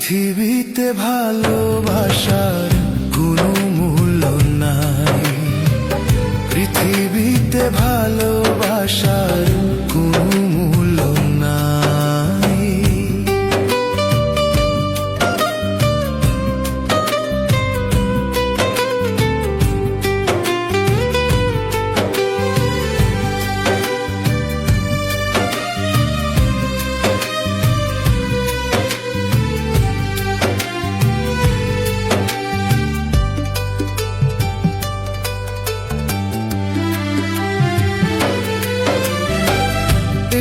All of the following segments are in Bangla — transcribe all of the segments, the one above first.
পৃথিবীতে ভালোবাসার কোনো মূল্য নাই, পৃথিবীতে ভালোবাসার কোনো মূল্য নাই।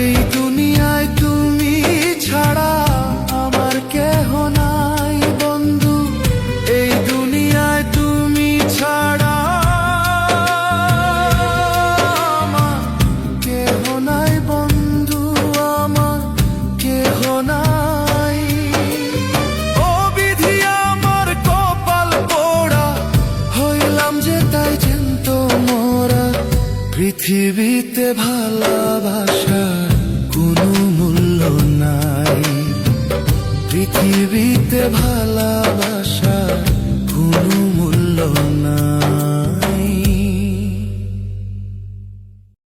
এই দুনিয়ায় তুমি ছাড়া আমার কেহ নাই বন্ধু, এই দুনিয়ায় তুমি ছাড়া আমার কেহ নাই বন্ধু, আমার কেহ নাই। ও বিধি আমার কপাল পোড়া, হইলাম যে তাই জ্যান্ত মরা। পৃথিবীতে ভালোবাসার কোনো মূল্য নাই, পৃথিবীতে ভালোবাসার কোনো মূল্য নাই।